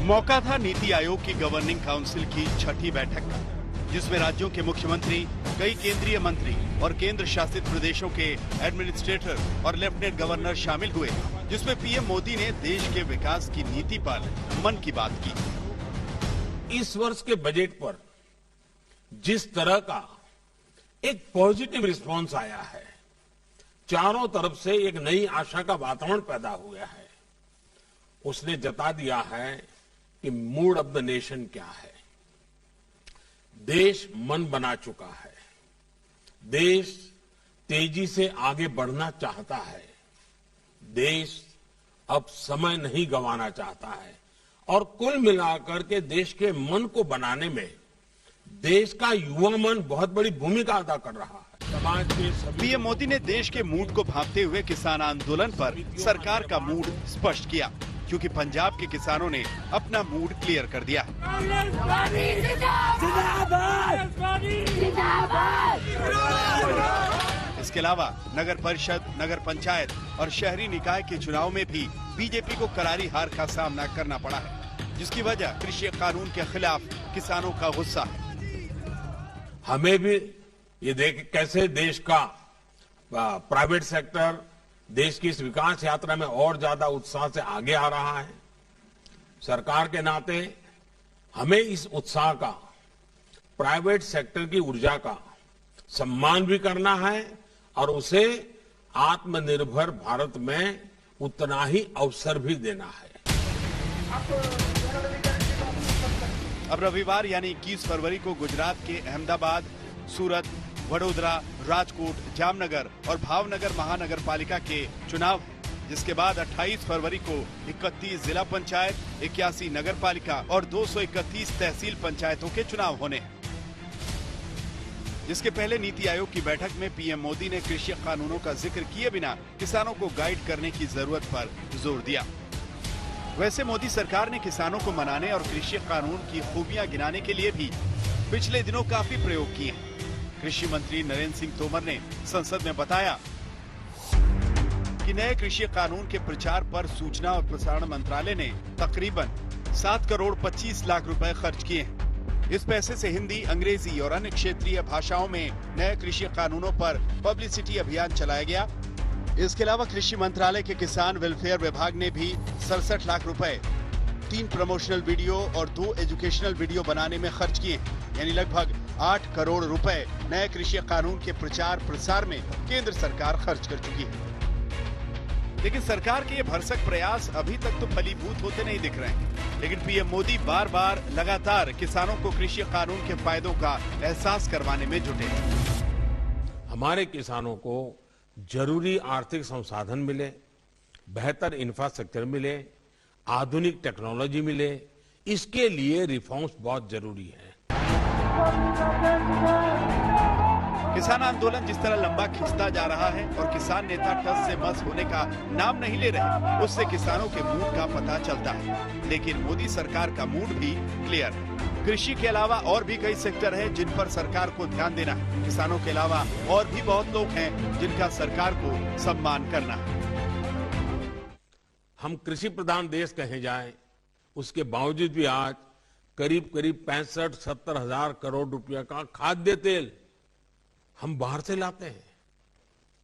मौका था नीति आयोग की गवर्निंग काउंसिल की छठी बैठक का, जिसमें राज्यों के मुख्यमंत्री, कई केंद्रीय मंत्री और केंद्र शासित प्रदेशों के एडमिनिस्ट्रेटर और लेफ्टिनेंट गवर्नर शामिल हुए, जिसमें पीएम मोदी ने देश के विकास की नीति पर मन की बात की। इस वर्ष के बजट पर जिस तरह का एक पॉजिटिव रिस्पांस आया है, चारों तरफ से एक नई आशा का वातावरण पैदा हुआ है, उसने जता दिया है कि मूड ऑफ द नेशन क्या है। देश मन बना चुका है, देश तेजी से आगे बढ़ना चाहता है, देश अब समय नहीं गंवाना चाहता है और कुल मिलाकर के देश के मन को बनाने में देश का युवा मन बहुत बड़ी भूमिका अदा कर रहा है। समाज के पीएम मोदी ने देश के मूड को भांपते हुए किसान आंदोलन पर सरकार का मूड स्पष्ट किया, क्योंकि पंजाब के किसानों ने अपना मूड क्लियर कर दिया। इसके अलावा नगर परिषद, नगर पंचायत और शहरी निकाय के चुनाव में भी बीजेपी को करारी हार का सामना करना पड़ा है, जिसकी वजह कृषि कानून के खिलाफ किसानों का गुस्सा है। हमें भी ये देख कैसे देश का प्राइवेट सेक्टर देश की इस विकास यात्रा में और ज्यादा उत्साह से आगे आ रहा है। सरकार के नाते हमें इस उत्साह का, प्राइवेट सेक्टर की ऊर्जा का सम्मान भी करना है और उसे आत्मनिर्भर भारत में उतना ही अवसर भी देना है। अब रविवार यानी 21 फरवरी को गुजरात के अहमदाबाद, सूरत, वडोदरा, राजकोट, जामनगर और भावनगर महानगर पालिका के चुनाव हैं, जिसके बाद 28 फरवरी को 31 जिला पंचायत, 81 नगर पालिका और 231 तहसील पंचायतों के चुनाव होने हैं। इसके पहले नीति आयोग की बैठक में पीएम मोदी ने कृषि कानूनों का जिक्र किए बिना किसानों को गाइड करने की जरूरत पर जोर दिया। वैसे मोदी सरकार ने किसानों को मनाने और कृषि कानून की खूबियां गिनाने के लिए भी पिछले दिनों काफी प्रयोग किए हैं। कृषि मंत्री नरेंद्र सिंह तोमर ने संसद में बताया कि नए कृषि कानून के प्रचार पर सूचना और प्रसारण मंत्रालय ने तकरीबन 7 करोड़ 25 लाख रुपए खर्च किए हैं। इस पैसे से हिंदी, अंग्रेजी और अन्य क्षेत्रीय भाषाओं में नए कृषि कानूनों पर पब्लिसिटी अभियान चलाया गया। इसके अलावा कृषि मंत्रालय के किसान वेलफेयर विभाग ने भी 67 लाख रुपए 3 प्रमोशनल वीडियो और 2 एजुकेशनल वीडियो बनाने में खर्च किए, यानी लगभग 8 करोड़ रुपए नए कृषि कानून के प्रचार प्रसार में केंद्र सरकार खर्च कर चुकी है। लेकिन सरकार के ये भरसक प्रयास अभी तक तो फलीभूत होते नहीं दिख रहे हैं। लेकिन पीएम मोदी बार बार लगातार किसानों को कृषि कानून के फायदों का एहसास करवाने में जुटे हैं। हमारे किसानों को जरूरी आर्थिक संसाधन मिले, बेहतर इंफ्रास्ट्रक्चर मिले, आधुनिक टेक्नोलॉजी मिले, इसके लिए रिफॉर्म्स बहुत जरूरी है। किसान आंदोलन जिस तरह लंबा खिंचता जा रहा है और किसान नेता टस से मस होने का नाम नहीं ले रहे, उससे किसानों के मूड का पता चलता है। लेकिन मोदी सरकार का मूड भी क्लियर है। कृषि के अलावा और भी कई सेक्टर हैं जिन पर सरकार को ध्यान देना है। किसानों के अलावा और भी बहुत लोग हैं जिनका सरकार को सम्मान करना है। हम कृषि प्रधान देश कहे जाएं, उसके बावजूद भी आज करीब 65-70 हजार करोड़ रुपया का खाद्य तेल हम बाहर से लाते हैं।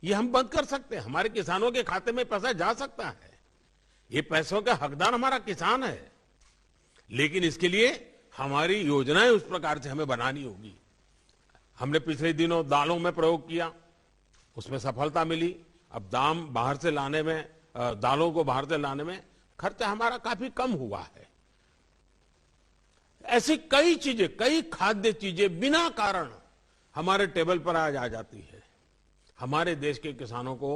ये हम बंद कर सकते हैं। हमारे किसानों के खाते में पैसा जा सकता है। ये पैसों का हकदार हमारा किसान है, लेकिन इसके लिए हमारी योजनाएं उस प्रकार से हमें बनानी होगी। हमने पिछले दिनों दालों में प्रयोग किया, उसमें सफलता मिली। अब दाम बाहर से लाने में, दालों को बाहर से लाने में खर्चा हमारा काफी कम हुआ है। ऐसी कई चीजें, कई खाद्य चीजें बिना कारण हमारे टेबल पर आज आ जाती है। हमारे देश के किसानों को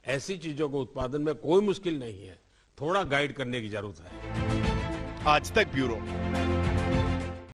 ऐसी चीजों को उत्पादन में कोई मुश्किल नहीं है, थोड़ा गाइड करने की जरूरत है। आज तक ब्यूरो।